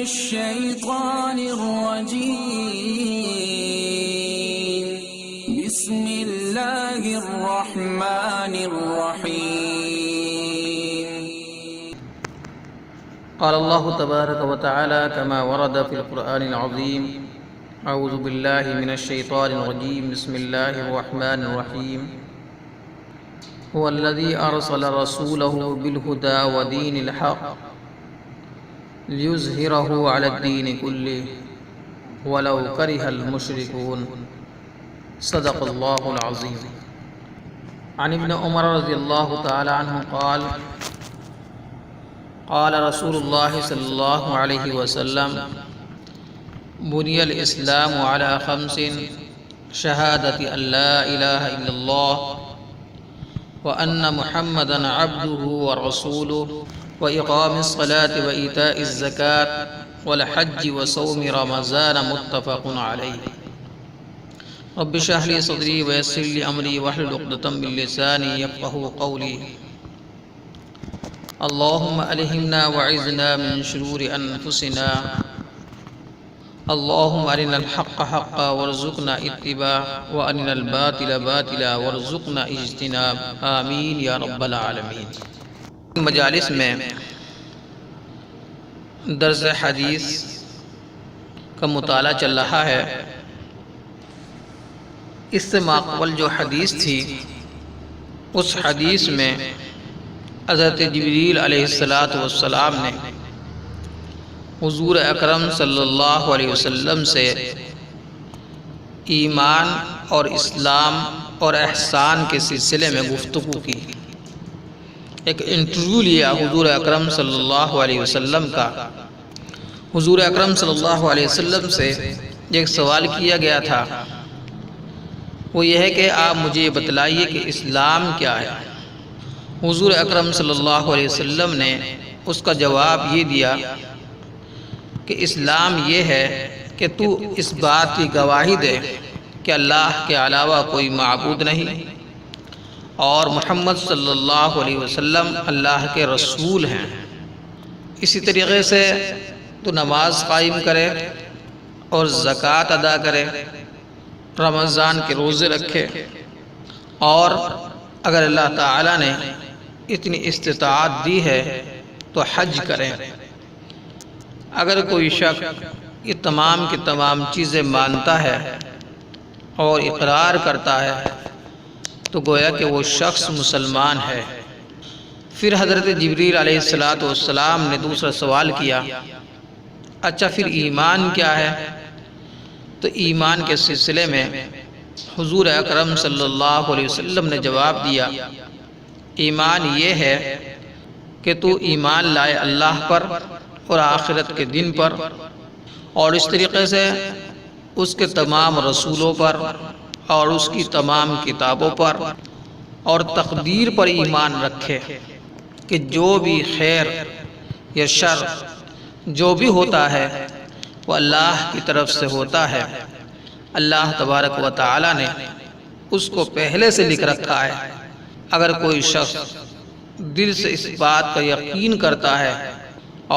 الشيطان الرجيم بسم الله الرحمن الرحيم قال الله تبارك وتعالى كما ورد في القرآن العظيم أعوذ بالله من الشيطان الرجيم بسم الله الرحمن الرحيم هو الذي أرسل رسوله بالهدى ودين الحق ليظهره على الدين كله ولو كره المشركون صدق الله العظيم. عن ابن عمر رضي الله تعالى عنه قال قال رسول الله صلى الله عليه وسلم بني الإسلام على 5: شهادة أن لا إله إلا الله وأن محمدًا عبده ورسوله وإقام الصلاة وإيتاء الزكاة والحج وصوم رمضان متفق عليه. رب اشرح لي صدري ويسر لي أمري واحلل عقدة من لساني يفقهوا قولي. اللهم ألهمنا وعزنا من شرور أنفسنا. اللهم أرنا الحق حقا وارزقنا اتباعه وأرنا الباطل باطلا وارزقنا اجتناب. آمین یا رب العالمین. مجالس میں درس حدیث کا مطالعہ چل رہا ہے. اس سے ماقبل جو حدیث تھی اس حدیث میں حضرت جبریل علیہ السلام نے حضور اکرم صلی اللہ علیہ وسلم سے ایمان اور اسلام اور احسان کے سلسلے میں گفتگو کی. ایک انٹرویو لیا حضور اکرم صلی اللہ علیہ وسلم کا. حضور اکرم صلی اللہ علیہ وسلم سے ایک سوال کیا گیا تھا، وہ یہ ہے کہ آپ مجھے بتلائیے کہ اسلام کیا ہے. حضور اکرم صلی اللہ علیہ وسلم نے اس کا جواب یہ دیا کہ اسلام یہ ہے کہ تو اس بات کی گواہی دے کہ اللہ کے علاوہ کوئی معبود نہیں اور محمد صلی اللہ علیہ وسلم اللہ کے رسول ہیں. اسی طریقے سے تو نماز قائم کرے اور زکوٰۃ ادا کرے، رمضان کے روزے رکھے، اور اگر اللہ تعالیٰ نے اتنی استطاعت دی ہے تو حج کریں. اگر کوئی شخص یہ تمام کی تمام چیزیں مانتا ہے اور اقرار کرتا ہے تو گویا کہ وہ شخص مسلمان ہے. پھر حضرت جبریل علیہ السلام نے دوسرا سوال کیا، اچھا پھر ایمان کیا ہے؟ تو ایمان کے سلسلے میں حضور اکرم صلی اللہ علیہ وسلم نے جواب دیا، ایمان یہ ہے کہ تو ایمان لائے اللہ پر اور آخرت کے دن پر، اور اس طریقے سے اس کے تمام رسولوں پر اور اس کی تمام کتابوں پر اور تقدیر پر ایمان رکھے کہ جو بھی خیر یا شر جو بھی ہوتا ہے وہ اللہ کی طرف سے ہوتا ہے. اللہ تبارک و تعالی نے اس کو پہلے سے لکھ رکھا ہے. اگر کوئی شخص دل سے اس بات کا یقین کرتا ہے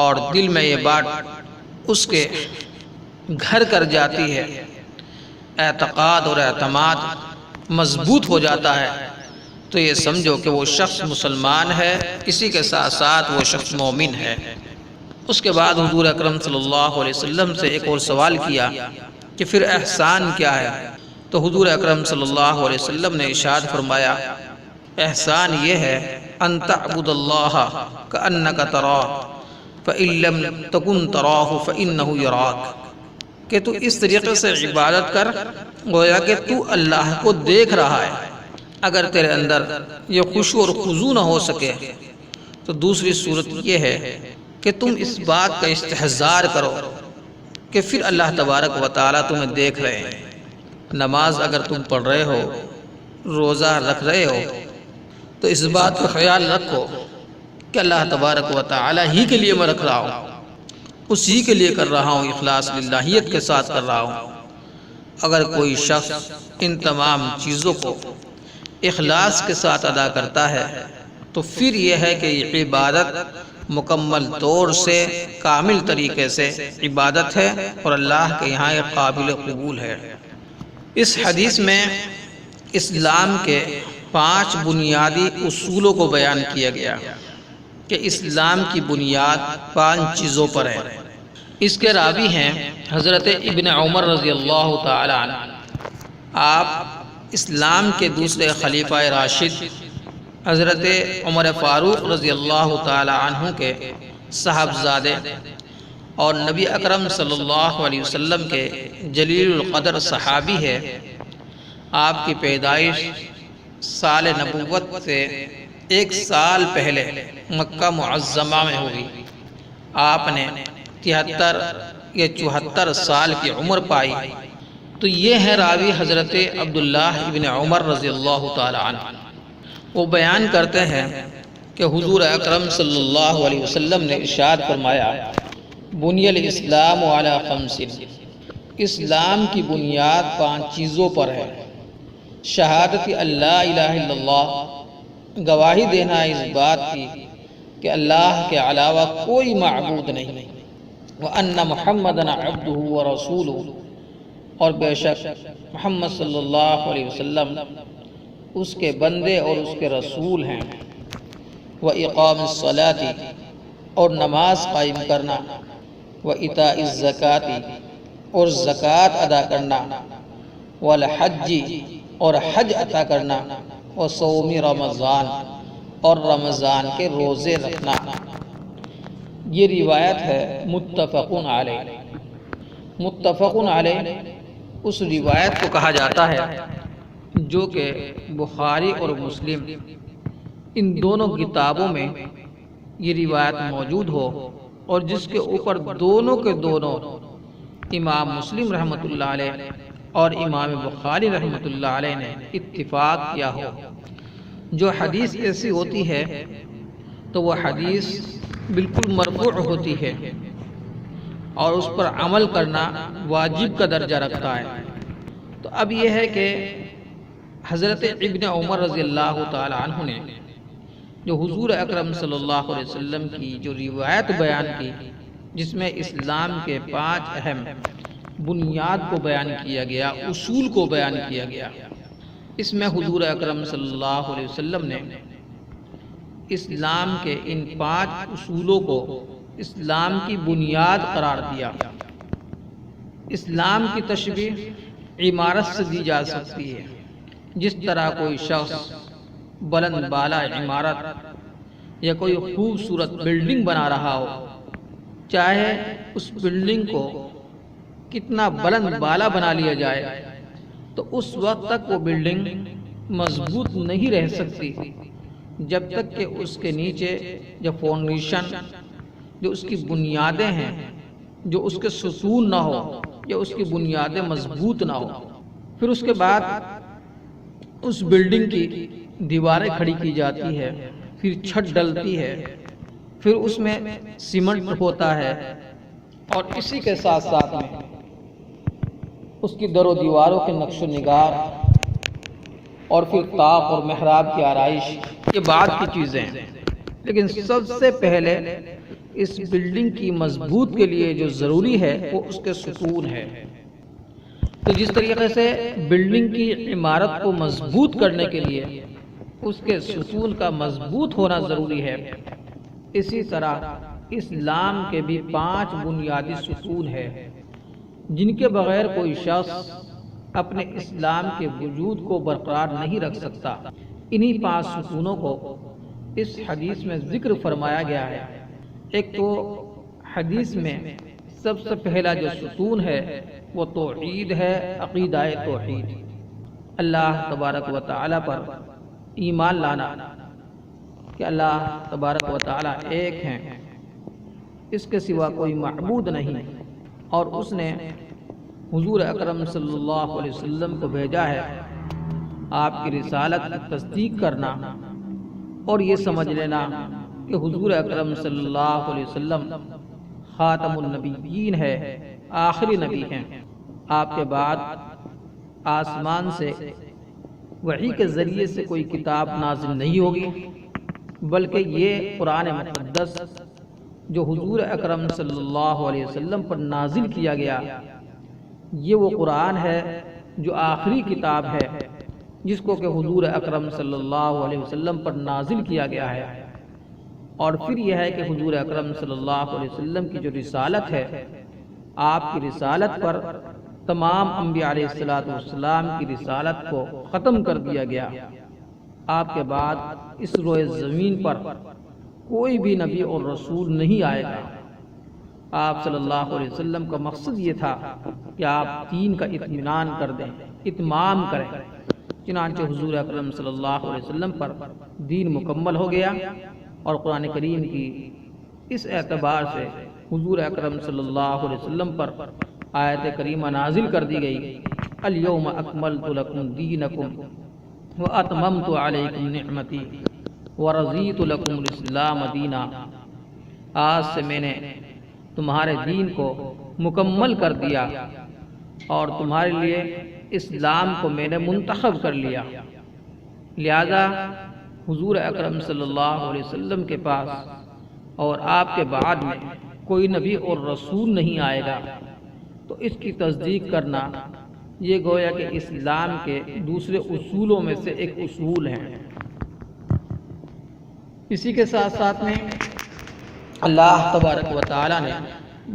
اور دل میں یہ بات اس کے گھر کر جاتی ہے، اعتقاد اور اعتماد مضبوط ہو جاتا ہے، تو یہ سمجھو کہ وہ شخص مسلمان ہے، اسی کے ساتھ ساتھ وہ شخص مومن ہے. اس کے بعد حضور اکرم صلی اللہ علیہ وسلم سے ایک اور سوال کیا کہ پھر احسان کیا ہے؟ تو حضور اکرم صلی اللہ علیہ وسلم نے ارشاد فرمایا، احسان یہ ہے ان تعبد اللہ کأنک تراہ فإن لم تکن تراہ فإنہ یراک، کہ تو اس طریقے سے عبادت کر گویا کہ تو اللہ کو دیکھ رہا ہے. اگر تیرے اندر یہ خشوع اور خضوع نہ ہو سکے تو دوسری صورت یہ ہے کہ تم اس بات کا استحضار کرو کہ پھر اللہ تبارک و تعالیٰ تمہیں دیکھ رہے ہیں. نماز اگر تم پڑھ رہے ہو، روزہ رکھ رہے ہو، تو اس بات کا خیال رکھو کہ اللہ تبارک و تعالیٰ ہی کے لیے میں رکھ رہا ہوں، اسی کے لیے کر رہا ہوں، اخلاص للہیت کے ساتھ کر رہا ہوں. اگر کوئی شخص ان تمام چیزوں کو اخلاص کے ساتھ ادا کرتا ہے تو پھر یہ ہے کہ یہ عبادت مکمل طور سے کامل طریقے سے عبادت ہے اور اللہ کے یہاں یہ قابل قبول ہے۔ اس حدیث میں اسلام کے 5 بنیادی اصولوں کو بیان کیا گیا کہ اسلام کی بنیاد 5 چیزوں پر ہے۔ اس کے راوی ہیں حضرت ابن عمر رضی اللہ تعالی عنہ۔ آپ اسلام کے دوسرے خلیفہ راشد حضرت عمر فاروق رضی اللہ تعالی عنہ کے صاحبزادے اور نبی اکرم صلی اللہ علیہ وسلم کے جلیل القدر صحابی ہے۔ آپ کی پیدائش سال نبوت سے 1 سال پہلے مکہ معظمہ میں ہوئی۔ آپ نے 73 یا 74 سال کی عمر پائی۔ تو یہ ہے راوی حضرت عبداللہ ابن عمر رضی اللہ تعالی عنہ۔ وہ بیان کرتے ہیں کہ حضور اکرم صلی اللہ علیہ وسلم نے ارشاد فرمایا، بنی الاسلام علی 5، اسلام کی بنیاد 5 چیزوں پر ہے۔ شہادت اللہ الہ الا اللہ، گواہی دینا اس بات کی کہ اللہ کے علاوہ کوئی معبود نہیں، وَأَنَّ مُحَمَّدًا عَبْدُهُ وَرَسُولُهُ، اور بے شک محمد صلی اللہ علیہ وسلم اس کے بندے اور اس کے رسول ہیں۔ وَإِقَامِ الصَّلَاةِ، اور نماز قائم کرنا، وَإِتَاءِ الزَّكَاةِ، اور زکوٰۃ ادا کرنا، وَالْحَجِّ، اور حج عطا کرنا، وَصَوْمِ رمضان، اور رمضان کے روزے رکھنا۔ یہ روایت ہے متفق علیہ۔ متفق علیہ اس روایت کو کہا جاتا ہے جو کہ بخاری اور مسلم ان دونوں کتابوں میں یہ روایت موجود ہو، اور جس کے اوپر دونوں کے دونوں امام مسلم رحمۃ اللہ علیہ اور امام بخاری رحمۃ اللہ علیہ نے اتفاق کیا ہو۔ جو حدیث ایسی ہوتی ہے تو وہ حدیث بالکل مرفوع ہوتی ہے اور اس پر عمل کرنا واجب کا درجہ رکھتا ہے۔ تو اب یہ ہے کہ حضرت ابن عمر رضی اللہ تعالی عنہ نے جو حضور اکرم صلی اللہ علیہ وسلم کی جو روایت بیان کی، جس میں اسلام کے 5 اہم بنیاد کو بیان کیا گیا، اصول کو بیان کیا گیا، اس میں حضور اکرم صلی اللہ علیہ وسلم نے اسلام کے ان 5 اصولوں کو اسلام کی بنیاد قرار دیا۔ اسلام کی تشبیہ عمارت سے دی جا سکتی ہے۔ جس طرح کوئی شخص بلند بالا عمارت یا کوئی خوبصورت بلڈنگ بنا رہا ہو، چاہے اس بلڈنگ کو کتنا بلند بالا بنا لیا جائے تو اس وقت تک وہ بلڈنگ مضبوط نہیں رہ سکتی جب تک کہ اس کے نیچے جو فاؤنڈیشن، جو اس کی بنیادیں ہیں، جو اس کے ستون نہ ہو یا اس کی بنیادیں مضبوط نہ ہو۔ پھر اس کے بعد اس بلڈنگ کی دیواریں کھڑی کی جاتی ہے، پھر چھت ڈلتی ہے، پھر اس میں سیمنٹ ہوتا ہے، اور اسی کے ساتھ ساتھ میں اس کی در و دیواروں کے نقش و نگار، اور پھر طاق اور محراب کی آرائش، یہ بعد کی چیزیں ہیں۔ لیکن سب سے پہلے اس بلڈنگ کی مضبوط کے لیے جو ضروری ہے وہ اس کے ستون ہے۔ تو جس طریقے سے بلڈنگ کی عمارت کو مضبوط کرنے کے لیے اس کے ستون کا مضبوط ہونا ضروری ہے، اسی طرح اسلام کے بھی 5 بنیادی ستون ہیں جن کے بغیر کوئی شخص اپنے اسلام کے وجود کو برقرار نہیں رکھ سکتا۔ انہی 5 ستونوں کو اس حدیث میں ذکر فرمایا گیا ہے۔ ایک تو حدیث میں سب سے پہلا جو ستون ہے وہ توحید ہے، عقیدہ توحید، اللہ تبارک و تعالی پر ایمان لانا کہ اللہ تبارک و تعالی ایک ہیں، اس کے سوا کوئی معبود نہیں، اور اس نے حضور اکرم صلی اللہ علیہ وسلم کو بھیجا ہے۔ آپ کی رسالت کی تصدیق کرنا اور یہ سمجھ لینا کہ حضور اکرم صلی اللہ علیہ وسلم خاتم النبیین ہے، آخری نبی ہیں۔ آپ کے بعد آسمان سے وحی کے ذریعے سے کوئی کتاب نازل نہیں ہوگی، بلکہ یہ قرآن مقدس جو حضور اکرم صلی اللہ علیہ وسلم پر نازل کیا گیا، یہ وہ قرآن ہے جو آخری کتاب ہے جس کو کہ حضور اکرم صلی اللہ علیہ وسلم پر نازل کیا گیا ہے۔ اور پھر یہ ہے کہ حضور اکرم صلی اللہ علیہ وسلم کی جو رسالت ہے، آپ کی رسالت پر تمام انبیاء علیہ السلام کی رسالت کو ختم کر دیا گیا۔ آپ کے بعد اس روئے زمین پر کوئی بھی نبی اور رسول نہیں آئے گا۔ آپ صلی اللہ علیہ وسلم کا مقصد یہ تھا کہ آپ دین کا اطمینان کر دیں، اتمام کریں۔ چنانچہ حضور اکرم صلی اللہ علیہ وسلم پر دین مکمل ہو گیا، اور قرآن کریم کی اس اعتبار سے حضور اکرم صلی اللہ علیہ وسلم پر آیت کریمہ نازل کر دی گئی، الیوم اکملت لکم دینکم واتممت علیکم نعمتی ورضیت لکم الاسلام دینا۔ آج سے میں نے تمہارے دین کو مکمل کر دیا اور تمہارے لیے اسلام کو میں نے منتخب کر لیا۔ لہذا حضور اکرم صلی اللہ علیہ وسلم کے پاس اور آپ کے بعد میں کوئی نبی اور رسول نہیں آئے گا، تو اس کی تصدیق کرنا یہ گویا کہ اسلام کے دوسرے اصولوں میں سے ایک اصول ہے۔ اسی کے ساتھ ساتھ میں اللہ تبارک و تعالی نے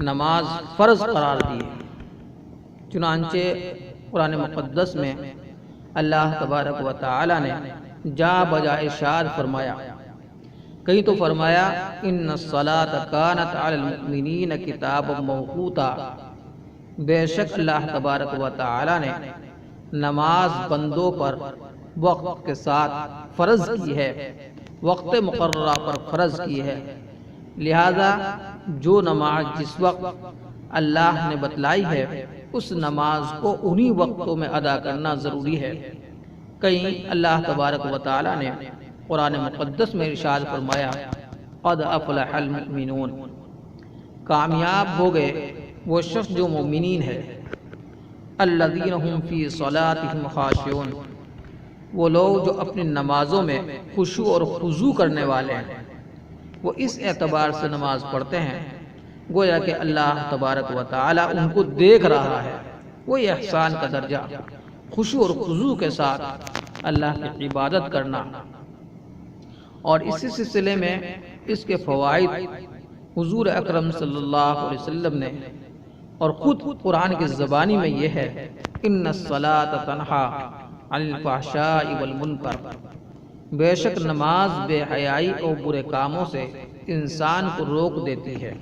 نماز فرض قرار دی ہے۔ چنانچہ قرآن مقدس میں اللہ تبارک و تعالی نے جا بجا ارشاد فرمایا، کہیں تو فرمایا ان الصلاۃ کانت علی المؤمنین کتابا موقوتا، بے شک اللہ تبارک و تعالی نے نماز بندوں پر وقت کے ساتھ فرض کی ہے، وقت مقررہ پر فرض کی ہے۔ لہذا جو نماز جس وقت اللہ نے بتلائی ہے اس نماز کو انہی وقتوں میں ادا کرنا ضروری ہے۔ کہیں اللہ تبارک و تعالی نے قرآن مقدس میں ارشاد فرمایا قد افلح المؤمنون، کامیاب ہو گئے وہ شخص جو مومنین ہے، الذین هم فی صلاتهم خاشعون، وہ لوگ جو اپنی نمازوں میں خشوع اور خضوع کرنے والے ہیں۔ وہ اس اعتبار سے نماز پڑھتے ہیں گویا کہ اللہ تبارک و تعالی ان کو دیکھ رہا ہے۔ وہی احسان کا درجہ، خشوع اور خضوع کے ساتھ اللہ کی عبادت کرنا۔ اور اسی سلسلے میں اس کے فوائد حضور اکرم صلی اللہ علیہ وسلم نے اور خود قرآن کی زبانی میں یہ ہے ان الصلاۃ تنہی عن الفحشاء والمنکر، بے شک نماز بے حیائی اور برے کاموں سے انسان کو روک دیتی ہے۔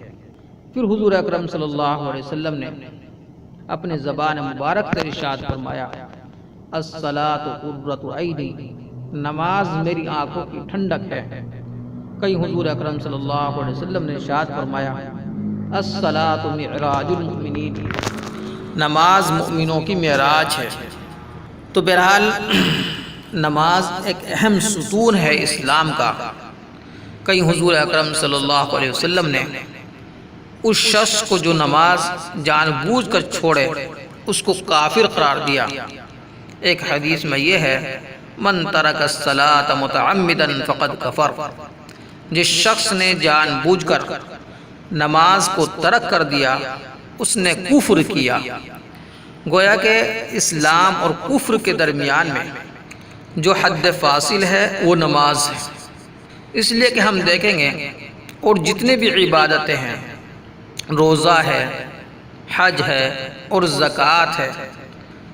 پھر حضور اکرم صلی اللہ علیہ وسلم نے اپنے زبان مبارک سے ارشاد فرمایا الصلاۃ قرۃ عینی، نماز میری آنکھوں کی ٹھنڈک ہے۔ کئی حضور اکرم صلی اللہ علیہ وسلم نے ارشاد فرمایا الصلاۃ معراج المؤمنین، نماز مؤمنوں کی معراج ہے۔ تو بہرحال نماز ایک اہم ستون ہے اسلام کا۔ کئی حضور اکرم صلی اللہ علیہ وسلم نے اس شخص کو جو نماز جان بوجھ کر چھوڑے اس کو کافر قرار دیا۔ ایک حدیث میں یہ ہے من ترک الصلاۃ متعمدا فقد کفر، جس شخص نے جان بوجھ کر نماز کو ترک کر دیا اس نے کفر کیا۔ گویا کہ اسلام اور کفر کے درمیان میں جو حد فاصل ہے وہ نماز ہے۔ اس لیے کہ ہم دیکھیں گے اور جتنے بھی عبادتیں ہیں، روزہ ہے، حج ہے اور زکوٰۃ ہے،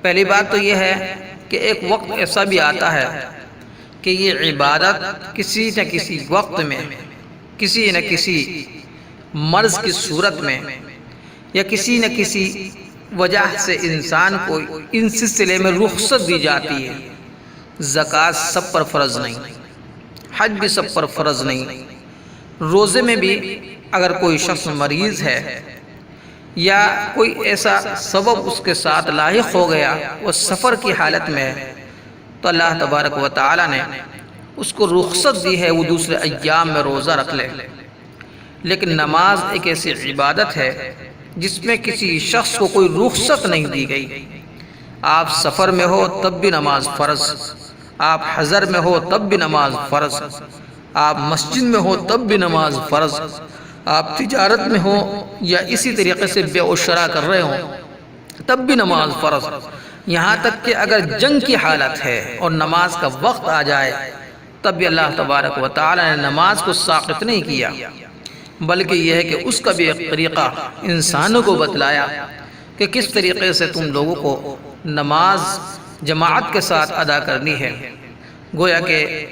پہلی بات تو یہ ہے کہ ایک وقت ایسا بھی آتا ہے کہ یہ عبادت کسی نہ کسی وقت میں کسی نہ کسی مرض کی صورت میں یا کسی نہ کسی وجہ سے انسان کو ان سلسلے میں رخصت دی جاتی ہے۔ زکوٰۃ سب پر فرض نہیں، حج بھی سب پر فرض نہیں، روزے میں بھی اگر کوئی شخص مریض ہے یا کوئی ایسا سبب اس کے ساتھ لاحق ہو گیا، وہ سفر کی حالت میں ہے، تو اللہ تبارک و تعالی نے اس کو رخصت دی ہے وہ دوسرے ایام میں روزہ رکھ لے۔ لیکن نماز ایک ایسی عبادت ہے جس میں کسی شخص کو کوئی رخصت نہیں دی گئی۔ آپ سفر میں ہو تب بھی نماز فرض، آپ حضر میں ہو تب بھی نماز فرض، آپ مسجد میں ہو تب بھی نماز فرض، آپ تجارت میں ہو یا اسی طریقے سے بیع و شراء کر رہے ہوں تب بھی نماز فرض، یہاں تک کہ اگر جنگ کی حالت ہے اور نماز کا وقت آ جائے تب بھی اللہ تبارک و تعالی نے نماز کو ساقط نہیں کیا، بلکہ یہ ہے کہ اس کا بھی ایک طریقہ انسانوں کو بتلایا کہ کس طریقے سے تم لوگوں کو نماز جماعت کے ساتھ ادا کرنی ہے۔ گویا کہ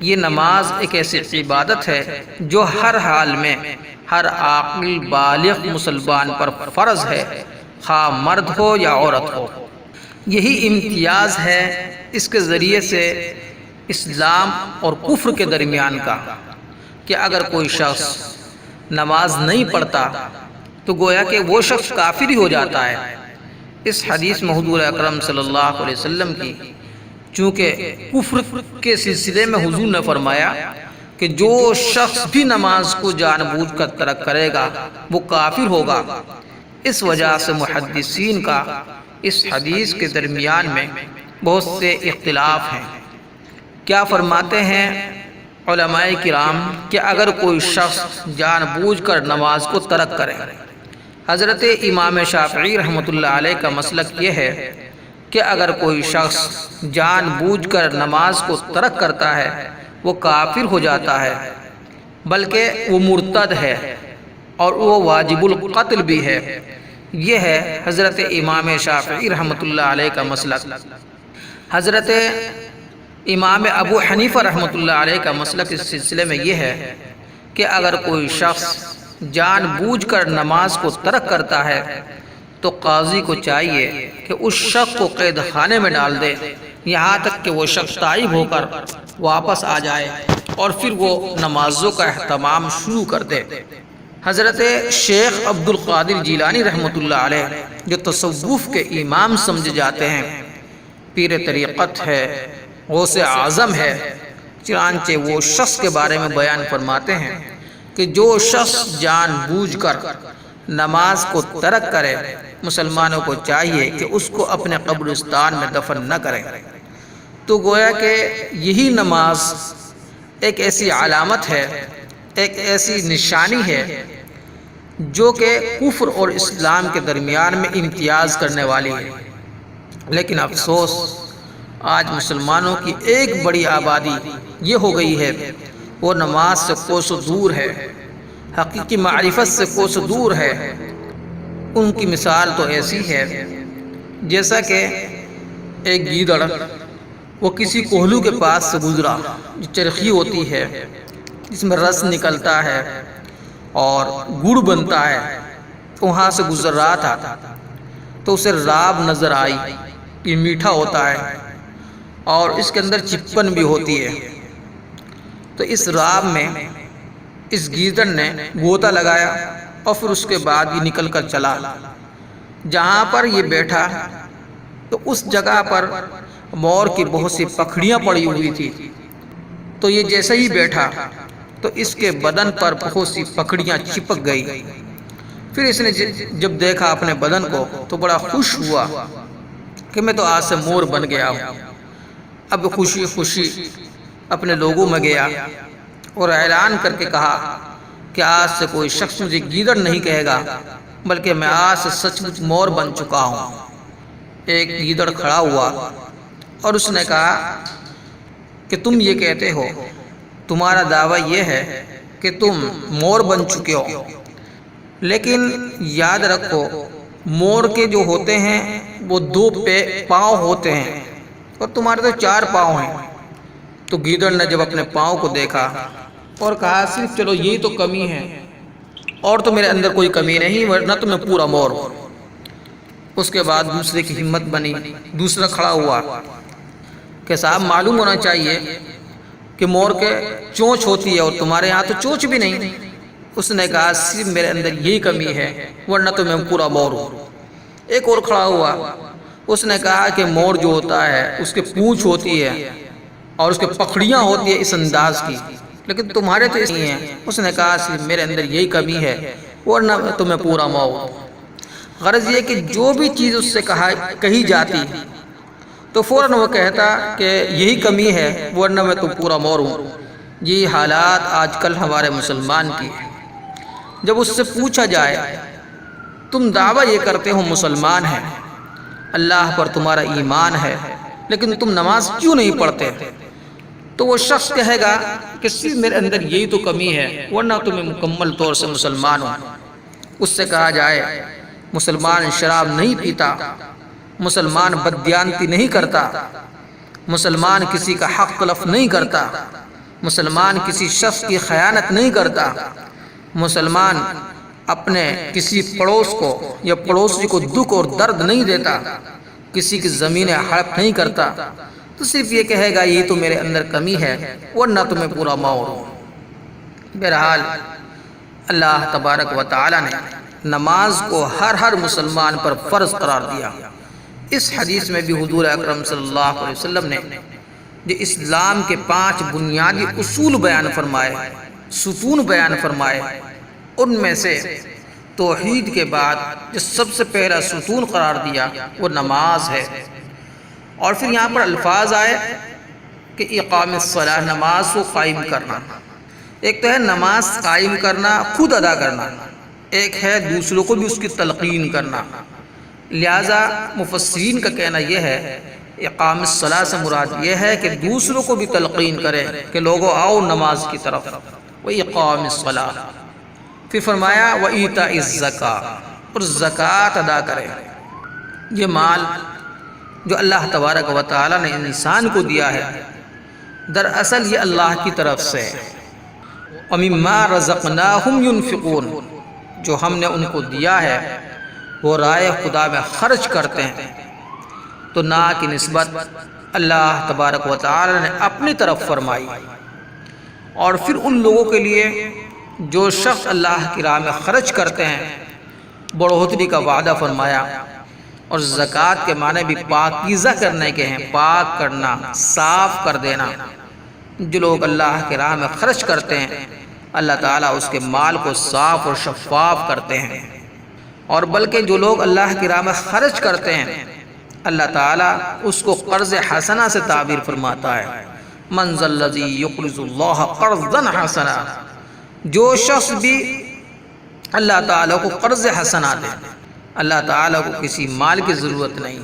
یہ نماز ایک ایسی عبادت ہے جو ہر حال میں ہر عاقل بالغ مسلمان پر فرض ہے، خواہ مرد ہو یا عورت ہو۔ یہی امتیاز ہے اس کے ذریعے سے اسلام اور کفر کے درمیان کا، کہ اگر کوئی شخص نماز نہیں پڑھتا تو گویا کہ وہ شخص کافر ہی ہو جاتا ہے۔ اس حدیث میں حضور اکرم صلی اللہ علیہ وسلم کی چونکہ کفر کے سلسلے میں حضور نے فرمایا کہ جو شخص بھی نماز کو جان بوجھ کر ترک کرے گا وہ کافر ہوگا۔ اس وجہ سے محدثین کا اس حدیث کے درمیان میں بہت سے اختلاف ہیں۔ کیا فرماتے ہیں علماء کرام کہ اگر کوئی شخص جان بوجھ کر نماز کو ترک کرے، حضرت امام شافعی رحمۃ اللہ علیہ کا مسلک یہ ہے کہ اگر کوئی شخص جان بوجھ کر نماز کو ترک کرتا ہے وہ کافر ہو جاتا ہے، بلکہ وہ مرتد ہے اور وہ واجب القتل بھی ہے۔ یہ ہے حضرت امام شافعی رحمۃ اللہ علیہ کا مسلک۔ حضرت امام ابو حنیفہ رحمۃ اللہ علیہ کا مسلک اس سلسلے میں یہ ہے کہ اگر کوئی شخص جان بوجھ کر نماز کو ترک کرتا ہے تو قاضی کو چاہیے کہ اس شخص کو قید خانے میں ڈال دے یہاں تک کہ وہ شخص تائب ہو کر واپس آ جائے اور پھر وہ نمازوں کا اہتمام شروع کر دے۔ حضرت شیخ عبد القادر جیلانی رحمۃ اللہ علیہ جو تصوف کے امام سمجھے جاتے ہیں، پیر طریقت ہے، غوث اعظم ہے، چنانچہ وہ شخص کے بارے میں بیان فرماتے ہیں کہ جو شخص جان بوجھ کر نماز کو ترک کرے مسلمانوں کو چاہیے کہ اس کو اپنے قبرستان میں دفن نہ کریں۔ تو گویا کہ یہی نماز ایک ایسی علامت ہے، ایک ایسی نشانی ہے جو کہ کفر اور اسلام کے درمیان میں امتیاز کرنے والی ہے۔ لیکن افسوس آج مسلمانوں کی ایک بڑی آبادی یہ ہو گئی ہے وہ نماز سے کوسوں دور ہے، حقیقی معرفت سے کوسوں دور ہے۔ ان کی مثال تو ایسی ہے جیسا کہ ایک گیدڑ وہ کسی کوہلو کے پاس سے گزرا، جو چرخی ہوتی ہے جس میں رس نکلتا ہے اور گڑ بنتا ہے، وہاں سے گزر رہا تھا تو اسے راب نظر آئی، یہ میٹھا ہوتا ہے اور اس کے اندر چپن بھی ہوتی ہے۔ تو اس راب میں اس گیدڑ نے غوطہ لگایا اور پھر اس کے بعد یہ نکل کر چلا۔ جہاں پر یہ بیٹھا تو اس جگہ پر مور کی بہت سی پکھڑیاں پڑی ہوئی تھی، تو یہ جیسے ہی بیٹھا تو اس کے بدن پر بہت سی پکھڑیاں چپک گئی۔ پھر اس نے جب دیکھا اپنے بدن کو تو بڑا خوش ہوا کہ میں تو آج سے مور بن گیا ہوں۔ اب خوشی خوشی اپنے لوگوں میں گیا اور اعلان کر کے کہا کہ آج سے کوئی شخص مجھے گیدڑ نہیں کہے گا، بلکہ میں آج سے سچ مچ مور بن چکا ہوں۔ ایک گیدڑ کھڑا ہوا اور اس نے کہا کہ تم یہ کہتے ہو، تمہارا دعویٰ یہ ہے کہ تم مور بن چکے ہو، لیکن یاد رکھو مور کے جو ہوتے ہیں وہ 2 پاؤں ہوتے ہیں اور تمہارے تو 4 پاؤں ہیں۔ تو گیدڑ نے جب اپنے پاؤں کو دیکھا اور کہا صرف چلو یہی تو کمی ہے اور تو میرے اندر کوئی کمی نہیں، ورنہ تو میں پورا مور ہوں۔ اس کے بعد دوسرے کی ہمت بنی، دوسرا کھڑا ہوا کہ صاحب معلوم ہونا چاہیے کہ مور کے چونچ ہوتی ہے اور تمہارے یہاں تو چونچ بھی نہیں۔ اس نے کہا صرف میرے اندر یہی کمی ہے، ورنہ تو میں پورا مور ہوں۔ ایک اور کھڑا ہوا، اس نے کہا کہ مور جو ہوتا ہے اس کے پونچھ ہوتی ہے اور اس کے پکھڑیاں ہوتی ہیں اس انداز کی، لیکن تمہارے تو اس نہیں ہیں۔ اس نے کہا صرف میرے اندر یہی کمی ہے، ورنہ تو میں پورا مور ہوں۔ غرض یہ کہ جو بھی چیز اس سے کہی جاتی تو فوراً وہ کہتا کہ یہی کمی ہے، ورنہ میں تو پورا مور ہوں۔ یہ حالات آج کل ہمارے مسلمان کی ہے۔ جب اس سے پوچھا جائے تم دعویٰ یہ کرتے ہو مسلمان ہیں، اللہ پر تمہارا ایمان ہے، لیکن تم نماز کیوں نہیں پڑھتے؟ تو وہ شخص کہے گا کہ صرف میرے اندر یہی تو کمی ہے، ورنہ تو میں مکمل طور سے مسلمان ہوں۔ اس سے کہا جائے مسلمان شراب نہیں پیتا، مسلمان بددیانتی نہیں کرتا، مسلمان کسی کا حق تلف نہیں کرتا، مسلمان کسی شخص کی خیانت نہیں کرتا، مسلمان اپنے کسی پڑوس کو یا پڑوسی کو دکھ اور درد نہیں دیتا، کسی کی زمین ہڑپ نہیں کرتا، تو صرف یہ کہے گا یہ تو میرے اندر کمی ہے، ورنہ تو میں پورا ماور ہوں۔ بہرحال اللہ تبارک و تعالی نے نماز کو ہر مسلمان پر فرض قرار دیا۔ اس حدیث میں بھی حضور اکرم صلی اللہ علیہ وسلم نے جو اسلام کے 5 بنیادی اصول بیان فرمائے، ستون بیان فرمائے، ان میں سے توحید کے بعد جو سب سے پہلا ستون قرار دیا وہ نماز ہے۔ اور پھر یہاں پر الفاظ آئے کہ اقام الصلاۃ، نماز کو قائم کرنا۔ ایک تو ہے نماز قائم کرنا، خود ادا کرنا، ایک ہے دوسروں کو بھی اس کی تلقین کرنا۔ لہذا مفسرین کا کہنا یہ ہے اقام الصلاۃ سے مراد یہ ہے کہ دوسروں کو بھی تلقین کرے کہ لوگوں آؤ نماز کی طرف، وَإِقَامِ الصَّلَاةِ۔ پھر فرمایا وَإِيتَاءِ الزَّكَاةِ، اور زکوٰۃ ادا کرے۔ یہ مال جو اللہ تبارک و تعالی نے انسان کو دیا ہے، دراصل یہ اللہ کی طرف سے ہے۔ وَمِمَّا رَزَقْنَاهُمْ يُنْفِقُونَ، جو ہم نے ان کو دیا ہے وہ رائے خدا میں خرچ کرتے ہیں۔ تو نا کی نسبت اللہ تبارک و تعالی نے اپنی طرف فرمائی، اور پھر ان لوگوں کے لیے جو شخص اللہ کی راہ میں خرچ کرتے ہیں بڑھوتری کا وعدہ فرمایا۔ اور زکوٰۃ کے معنی بھی پاکیزہ کرنے کے ہیں، پاک کرنا، صاف کر دینا۔ جو لوگ اللہ کی راہ میں خرچ کرتے ہیں اللہ تعالیٰ اس کے مال کو صاف اور شفاف کرتے ہیں۔ اور بلکہ جو لوگ اللہ کی راہ میں خرچ کرتے ہیں اللہ تعالیٰ اس کو قرض حسنہ سے تعبیر فرماتا ہے، من ذا الذی یقرض اللہ قرضا حسنا۔ جو شخص بھی اللہ تعالیٰ کو قرض حسنہ دے، اللہ تعالیٰ کو کسی مال کی ضرورت نہیں،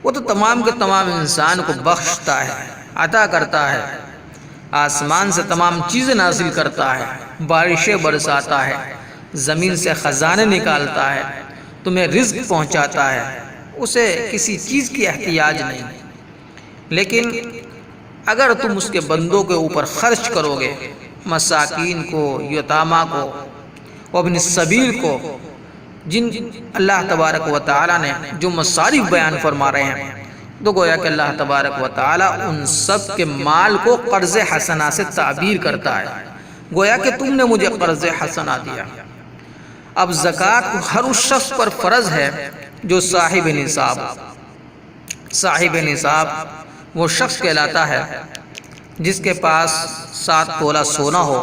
وہ تو تمام کے تمام انسان کو بخشتا ہے، عطا کرتا ہے، آسمان سے تمام چیزیں نازل کرتا ہے، بارشیں برساتا ہے، زمین سے خزانے نکالتا ہے، تمہیں رزق پہنچاتا ہے، اسے کسی چیز کی احتیاج نہیں۔ لیکن اگر تم اس کے بندوں کے اوپر خرچ کرو گے، مساکین کو، یتامہ کو، وابن السبیل کو، جن اللہ تبارک و تعالی نے جو مصارف بیان فرما رہے ہیں، تو گویا کہ اللہ تبارک و تعالی ان سب کے مال کو قرض حسنہ سے تعبیر کرتا ہے، گویا کہ تم نے مجھے قرض حسنہ دیا۔ اب زکوٰۃ ہر اس شخص پر فرض ہے جو صاحب نصاب۔ صاحب نصاب وہ شخص کہلاتا ہے جس کے پاس 7 تولہ سونا ہو،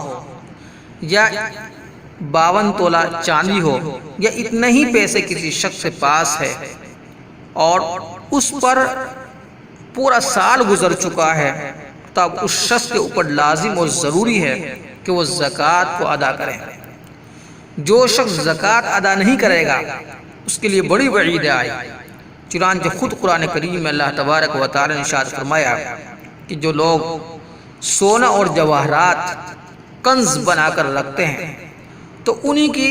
یا 52 تولہ چاندی ہو، یا اتنے ہی پیسے کسی شخص کے پاس ہے، اور اس پر پورا سال گزر چکا ہے، تب اس شخص کے اوپر لازم اور ضروری ہے کہ وہ زکوٰۃ کو ادا کرے۔ جو شخص زکوٰۃ ادا نہیں کرے گا اس کے لیے بڑی وعید آئی۔ چنانچہ خود قرآن کریم میں اللہ تبارک و تعالی نے ارشاد فرمایا کہ جو لوگ سونا اور جواہرات کنز بنا کر رکھتے ہیں تو انہی کی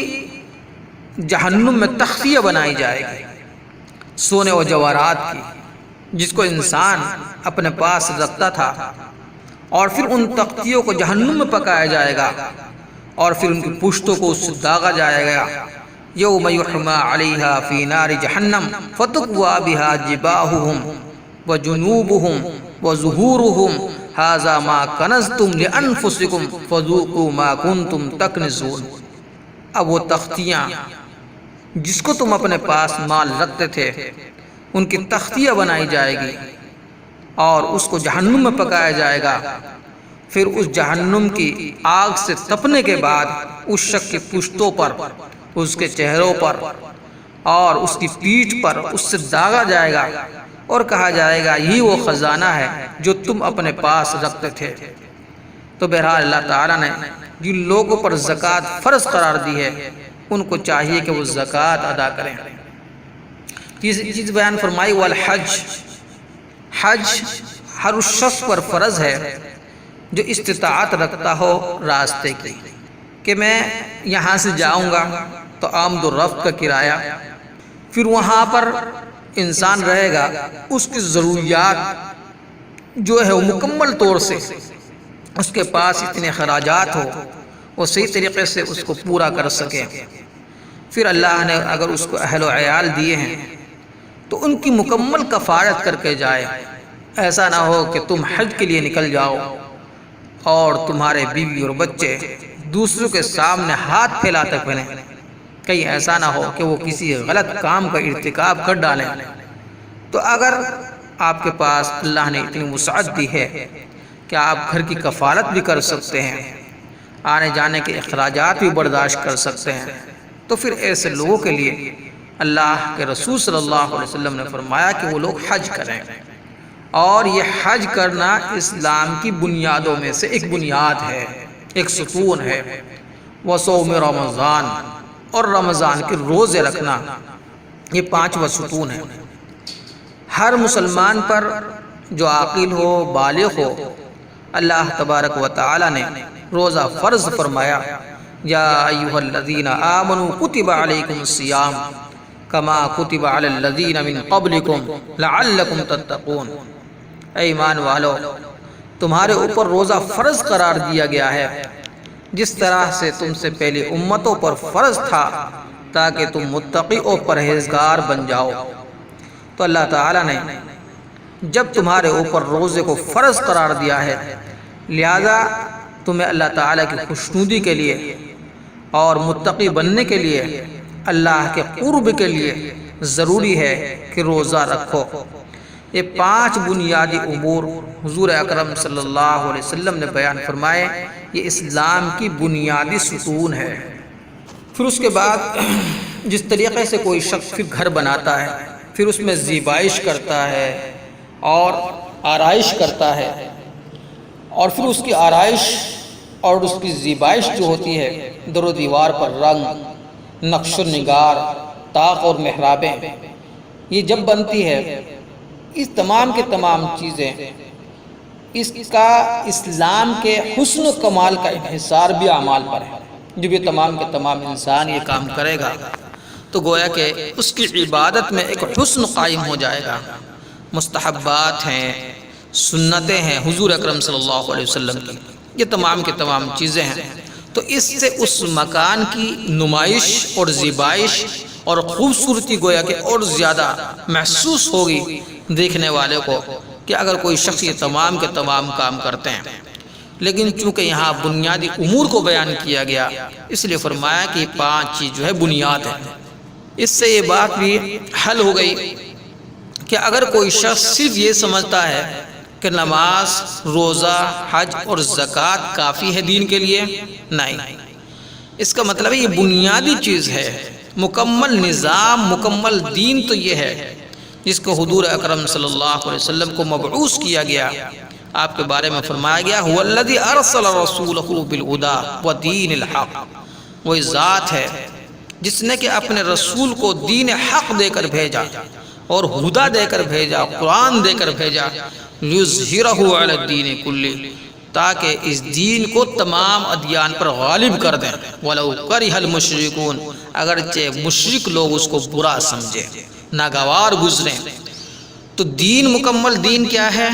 جہنم میں تختیاں بنائی جائے گی، سونے اور جواہرات کی، جس کو انسان اپنے پاس رکھتا تھا، اور پھر ان تختیوں کو جہنم میں پکایا جائے گا، اور پھر ان کی پشتوں کو اس سے داغا جائے گا۔ یوم یحمى علیہا فی نار جہنم فتکوی بہا جباہہم وجنوبہم وظہورہم ھذا ما کنزتم لانفسکم فذوقوا ما کنتم تکنزون۔ اب وہ تختیاں جس کو تم اپنے پاس مال رکھتے تھے ان کی تختیاں بنائی جائے گی، اور اس کو جہنم میں پکایا جائے گا۔ پھر اس جہنم کی آگ سے تپنے کے بعد اس شخص کی پشتوں پر، اس کے چہروں پر اور اس کی پیٹھ پر اس سے داغا جائے گا، اور کہا جائے گا یہ وہ خزانہ ہے جو تم اپنے پاس رکھتے تھے۔ تو بہرحال اللہ تعالیٰ نے جن لوگوں پر زکوٰۃ فرض قرار دی ہے ان کو چاہیے کہ وہ زکوٰۃ ادا کریں۔ تیسری چیز بیان فرمائی والحج، حج ہر اس شخص پر فرض ہے جو استطاعت رکھتا ہو راستے کی، کہ میں یہاں سے جاؤں گا تو آمد و رفت کا کرایہ، پھر وہاں پر انسان رہے گا، اس کی ضروریات جو ہے وہ مکمل طور سے اس کے پاس اتنے خراجات ہو وہ صحیح طریقے سے اس کو پورا کر سکے۔ پھر اللہ نے اگر اس کو اہل و عیال دیے ہیں تو ان کی مکمل کفارت کر کے جائے۔ ایسا نہ ہو کہ تم حج کے لیے نکل جاؤ اور تمہارے بیوی اور بچے دوسروں کے سامنے ہاتھ پھیلاتے پھریں، کہیں ایسا نہ ہو کہ وہ کسی غلط کام کا ارتکاب کر ڈالیں۔ تو اگر آپ کے پاس اللہ نے اتنی وسعت دی ہے کہ آپ گھر کی کفالت بھی کر سکتے ہیں، آنے جانے کے اخراجات بھی برداشت کر سکتے ہیں، تو پھر ایسے لوگوں کے لیے اللہ کے رسول صلی اللہ علیہ وسلم نے فرمایا کہ وہ لوگ حج کریں۔ اور یہ حج کرنا اسلام کی بنیادوں میں سے ایک بنیاد ہے، ایک ستون ہے۔ وصوم رمضان، اور رمضان کے روزے رکھنا، یہ پانچواں ستون ہے۔ ہر مسلمان پر جو عاقل ہو، بالغ ہو، اللہ تبارک و تعالی نے روزہ فرض فرمایا۔ یا ایھا الذین آمنوا کتب علیکم الصیام کما کتب علی الذین من قبلکم لعلکم تتقون۔ اے ایمان والو، تمہارے اوپر روزہ فرض قرار دیا گیا ہے جس طرح سے تم سے پہلی امتوں پر فرض تھا تاکہ تم متقی اور پرہیزگار بن جاؤ۔ تو اللہ تعالیٰ نے جب تمہارے اوپر روزے کو فرض قرار دیا ہے، لہذا تمہیں اللہ تعالیٰ کی خوشنودی کے لیے اور متقی بننے کے لیے، اللہ کے قرب کے لیے ضروری ہے کہ روزہ رکھو۔ یہ پانچ بنیادی امور حضور اکرم صلی اللہ علیہ وسلم نے بیان فرمائے، یہ اسلام کی بنیادی ستون ہے۔ پھر اس کے بعد جس طریقے سے کوئی شخص پھر گھر بناتا ہے، پھر اس میں زیبائش کرتا ہے اور آرائش کرتا ہے، اور پھر اس کی آرائش اور اس کی زیبائش جو ہوتی ہے، در و دیوار پر رنگ، نقش و نگار، طاق اور محرابیں، یہ جب بنتی ہے، اس تمام کے تمام چیزیں، اس کا اسلام کے حسن و کمال کا انحصار بھی اعمال پر ہے۔ جب یہ تمام کے تمام انسان یہ کام کرے گا تو گویا کہ اس کی عبادت میں ایک حسن قائم ہو جائے گا۔ مستحبات ہیں، سنتیں ہیں حضور اکرم صلی اللہ علیہ وسلم کی، یہ تمام کے تمام چیزیں ہیں، تو اس سے اس مکان کی نمائش اور زیبائش اور خوبصورتی گویا کہ اور زیادہ محسوس ہوگی دیکھنے والے کو، کہ اگر کوئی شخص یہ تمام کے تمام کام کرتے ہیں۔ لیکن چونکہ یہاں بنیادی امور کو بیان کیا گیا، اس لیے فرمایا کہ یہ پانچ چیز جو ہے بنیاد ہے۔ اس سے یہ بات بھی حل ہو گئی کہ اگر کوئی شخص صرف یہ سمجھتا ہے کہ نماز، روزہ، حج اور زکوٰۃ کافی ہے دین کے لیے، نہیں، اس کا مطلب ہے یہ بنیادی چیز ہے۔ مکمل نظام، مکمل دین تو یہ ہے جس کو حضور اکرم صلی اللہ علیہ وسلم کو مبعوث کیا گیا۔ آپ کے بارے میں فرمایا گیا هو الذی ارسل رسولہ بالہدی ودین الحق، وہ ذات ہے جس نے کہ اپنے رسول کو دین حق دے کر بھیجا اور ہدا دے کر بھیجا، قرآن دے کر بھیجا، لیظہرہ علی الدین کلہ، تاکہ اس دین کو تمام ادیان پر غالب کر دیں۔ ولو کرہ المشرکون، اگرچہ مشرک لوگ اس کو برا سمجھیں، ناگوار گزریں۔ تو دین، مکمل دین کیا ہے؟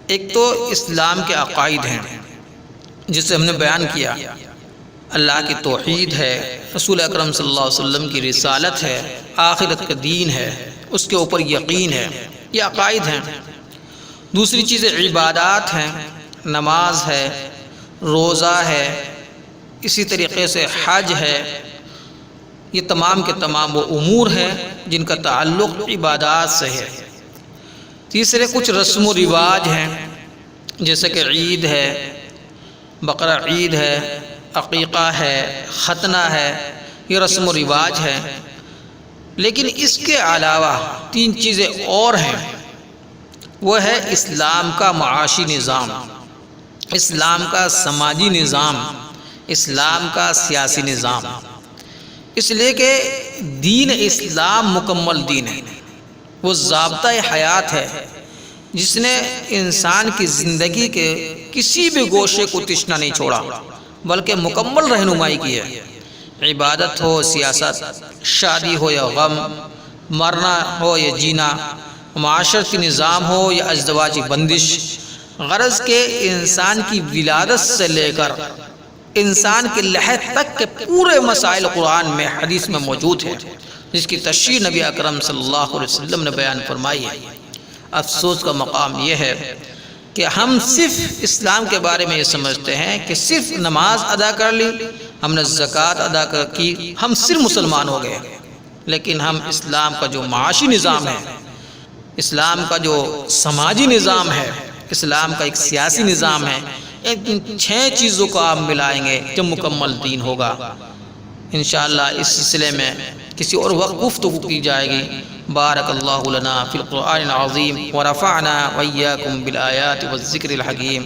ایک تو اسلام کے عقائد ہیں جسے ہم نے بیان کیا، اللہ کی توحید ہے، رسول اکرم صلی اللہ علیہ وسلم کی رسالت ہے، آخرت کا دین ہے، اس کے اوپر یقین ہے، یہ عقائد ہیں۔ دوسری چیزیں عبادات ہیں، نماز ہے، روزہ ہے، اسی طریقے سے حج ہے، یہ تمام کے تمام وہ امور ہیں جن کا تعلق عبادات سے ہے۔ تیسرے کچھ رسم و رواج ہیں، جیسے کہ عید ہے، بقرہ عید ہے، عقیقہ ہے، ختنہ ہے، یہ رسم و رواج ہے۔ لیکن اس کے علاوہ تین چیزیں اور ہیں، وہ ہے اسلام کا معاشی نظام، اسلام کا سماجی نظام، اسلام کا سیاسی نظام، اس لیے کہ دین اسلام مکمل دین ہے، وہ ضابطہ حیات ہے جس نے انسان کی زندگی کے کسی بھی گوشے کو تشنا نہیں چھوڑا بلکہ مکمل رہنمائی کی ہے۔ عبادت ہو، سیاست، شادی ہو یا غم، مرنا ہو یا جینا، معاشرتی نظام ہو یا ازدواجی بندش، غرض کے انسان کی ولادت سے لے کر انسان کے لحد تک کے پورے مسائل قرآن میں حدیث میں موجود ہیں، جس کی تشریح نبی اکرم صلی اللہ علیہ وسلم نے بیان فرمائی ہے۔ افسوس کا مقام یہ ہے کہ ہم صرف اسلام کے بارے میں یہ سمجھتے ہیں کہ صرف نماز ادا کر لی، ہم نے زکوٰۃ ادا کی، ہم صرف مسلمان ہو گئے، لیکن ہم اسلام کا جو معاشی نظام ہے، اسلام کا جو سماجی نظام ہے، اسلام کا ایک سیاسی نظام ہے، ان 6 چیزوں کو آپ ملائیں گے جب مکمل دین ہوگا۔ انشاءاللہ اس سلسلے میں کسی اور وقت گفتگو کی جائے گی۔ بارک اللہ لنا فی القرآن العظیم ورفعنا وإیاکم بالآیات والذکر الحکیم۔